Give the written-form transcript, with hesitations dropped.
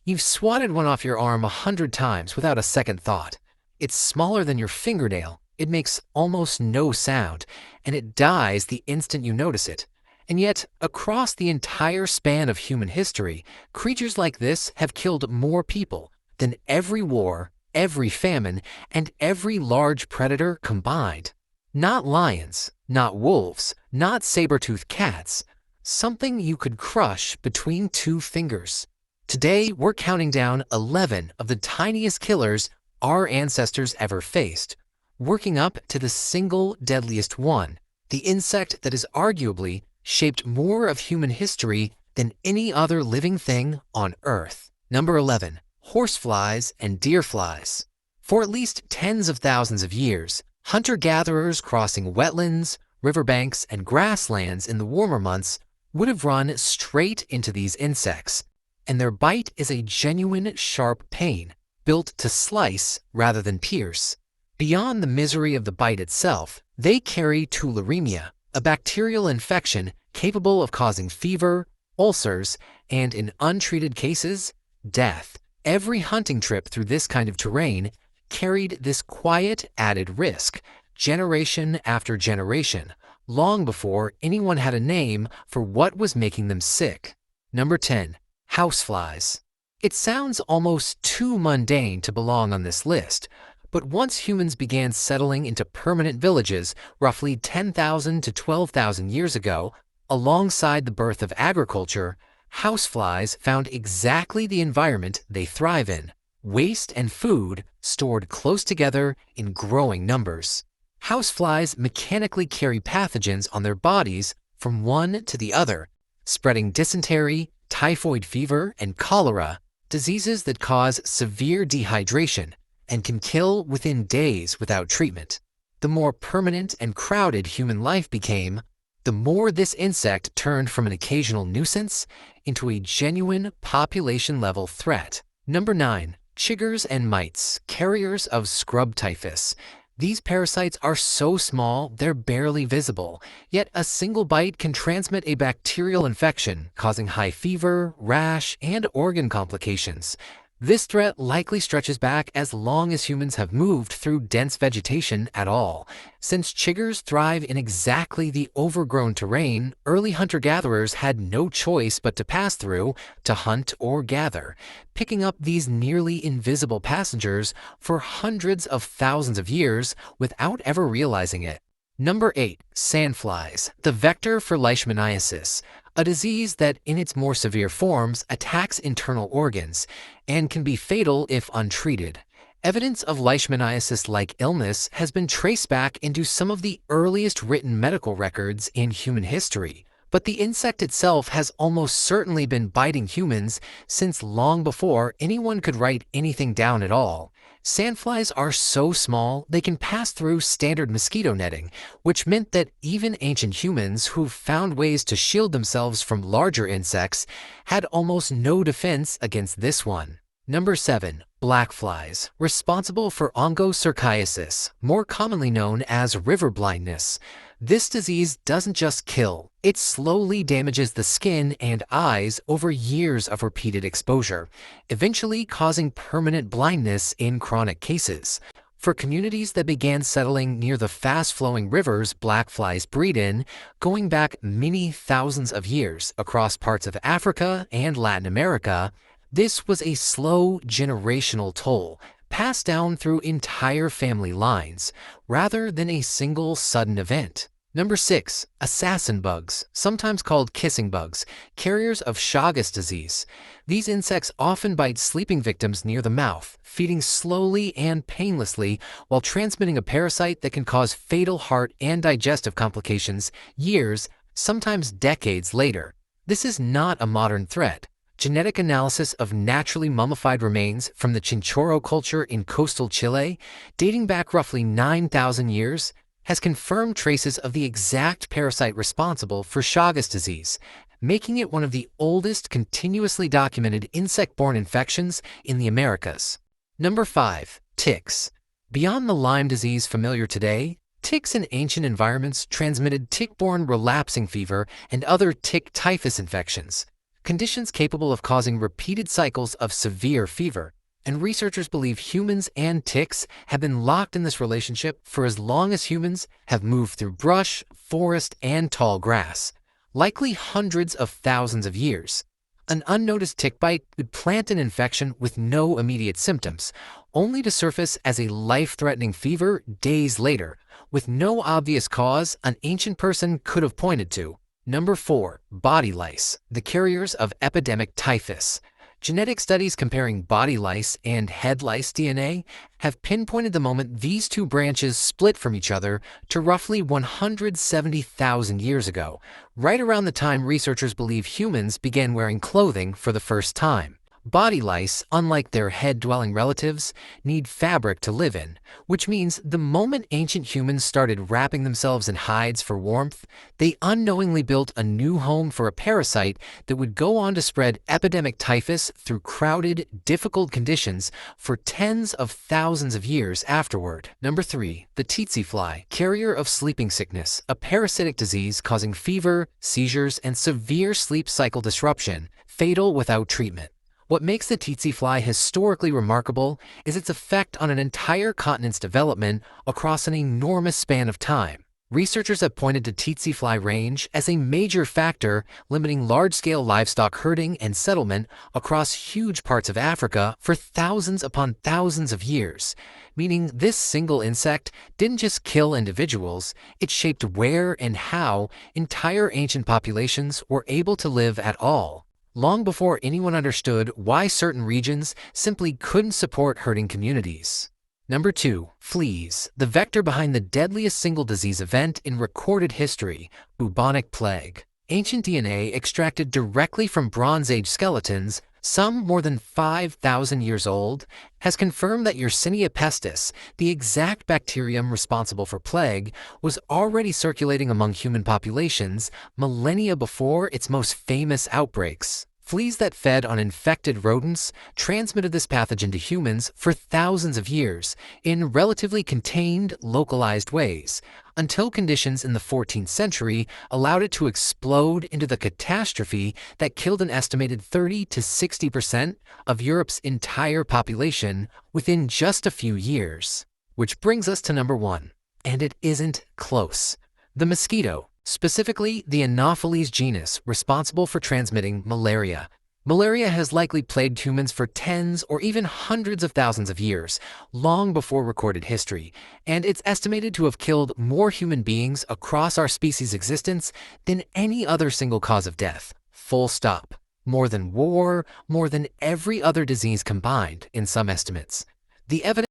You've swatted one off your arm 100 times without a second thought. It's smaller than your fingernail, it makes almost no sound, and it dies the instant you notice it. And yet, across the entire span of human history, creatures like this have killed more people than every war, every famine, and every large predator combined. Not lions, not wolves, not saber-toothed cats. Something you could crush between two fingers. Today, we're counting down 11 of the tiniest killers our ancestors ever faced, working up to the single deadliest one, the insect that has arguably shaped more of human history than any other living thing on Earth. Number 11. Horseflies and Deerflies. For at least tens of thousands of years, hunter-gatherers crossing wetlands, riverbanks, and grasslands in the warmer months would have run straight into these insects, and their bite is a genuine sharp pain, built to slice rather than pierce. Beyond the misery of the bite itself, they carry tularemia, a bacterial infection capable of causing fever, ulcers, and in untreated cases, death. Every hunting trip through this kind of terrain carried this quiet added risk, generation after generation, long before anyone had a name for what was making them sick. Number 10. Houseflies. It sounds almost too mundane to belong on this list, but once humans began settling into permanent villages roughly 10,000 to 12,000 years ago, alongside the birth of agriculture, houseflies found exactly the environment they thrive in: waste and food stored close together in growing numbers. Houseflies mechanically carry pathogens on their bodies from one to the other, spreading dysentery, typhoid fever, and cholera, diseases that cause severe dehydration and can kill within days without treatment. The more permanent and crowded human life became, the more this insect turned from an occasional nuisance into a genuine population-level threat. Number 9. Chiggers and mites, carriers of scrub typhus. These parasites are so small they're barely visible, yet a single bite can transmit a bacterial infection, causing high fever, rash, and organ complications. This threat likely stretches back as long as humans have moved through dense vegetation at all. Since chiggers thrive in exactly the overgrown terrain, early hunter-gatherers had no choice but to pass through to hunt or gather, picking up these nearly invisible passengers for hundreds of thousands of years without ever realizing it. Number 8. Sandflies, the vector for leishmaniasis, a disease that, in its more severe forms, attacks internal organs and can be fatal if untreated. Evidence of leishmaniasis-like illness has been traced back into some of the earliest written medical records in human history, but the insect itself has almost certainly been biting humans since long before anyone could write anything down at all. Sandflies are so small they can pass through standard mosquito netting, which meant that even ancient humans who found ways to shield themselves from larger insects had almost no defense against this one. Number 7. Blackflies, responsible for onchocerciasis, more commonly known as river blindness. This disease doesn't just kill, it slowly damages the skin and eyes over years of repeated exposure, eventually causing permanent blindness in chronic cases. For communities that began settling near the fast-flowing rivers blackflies breed in, going back many thousands of years across parts of Africa and Latin America, this was a slow generational toll, passed down through entire family lines, rather than a single sudden event. Number 6. Assassin bugs, sometimes called kissing bugs, carriers of Chagas disease. These insects often bite sleeping victims near the mouth, feeding slowly and painlessly while transmitting a parasite that can cause fatal heart and digestive complications years, sometimes decades later. This is not a modern threat. Genetic analysis of naturally mummified remains from the Chinchorro culture in coastal Chile, dating back roughly 9,000 years, has confirmed traces of the exact parasite responsible for Chagas disease, making it one of the oldest continuously documented insect-borne infections in the Americas. Number 5. Ticks. Beyond the Lyme disease familiar today, ticks in ancient environments transmitted tick-borne relapsing fever and other tick typhus infections. conditions capable of causing repeated cycles of severe fever, and researchers believe humans and ticks have been locked in this relationship for as long as humans have moved through brush, forest, and tall grass, likely hundreds of thousands of years. An unnoticed tick bite could plant an infection with no immediate symptoms, only to surface as a life-threatening fever days later, with no obvious cause an ancient person could have pointed to. Number 4. Body lice, the carriers of epidemic typhus. Genetic studies comparing body lice and head lice DNA have pinpointed the moment these two branches split from each other to roughly 170,000 years ago, right around the time researchers believe humans began wearing clothing for the first time. Body lice, unlike their head-dwelling relatives, need fabric to live in, which means the moment ancient humans started wrapping themselves in hides for warmth, they unknowingly built a new home for a parasite that would go on to spread epidemic typhus through crowded, difficult conditions for tens of thousands of years afterward. Number 3. The Tsetse Fly, carrier of sleeping sickness, a parasitic disease causing fever, seizures, and severe sleep cycle disruption, fatal without treatment. What makes the Tsetse Fly historically remarkable is its effect on an entire continent's development across an enormous span of time. Researchers have pointed to Tsetse Fly range as a major factor limiting large-scale livestock herding and settlement across huge parts of Africa for thousands upon thousands of years, meaning this single insect didn't just kill individuals, it shaped where and how entire ancient populations were able to live at all, long before anyone understood why certain regions simply couldn't support herding communities. Number 2. Fleas, the vector behind the deadliest single disease event in recorded history, bubonic plague. Ancient DNA extracted directly from Bronze Age skeletons, some more than 5,000 years old, has confirmed that Yersinia pestis, the exact bacterium responsible for plague, was already circulating among human populations millennia before its most famous outbreaks. Fleas that fed on infected rodents transmitted this pathogen to humans for thousands of years in relatively contained, localized ways, until conditions in the 14th century allowed it to explode into the catastrophe that killed an estimated 30 to 60% of Europe's entire population within just a few years. Which brings us to number 1, and it isn't close. The mosquito. Specifically, the Anopheles genus responsible for transmitting malaria. Malaria has likely plagued humans for tens or even hundreds of thousands of years, long before recorded history, and it's estimated to have killed more human beings across our species' existence than any other single cause of death. Full stop. More than war, more than every other disease combined, in some estimates. The evidence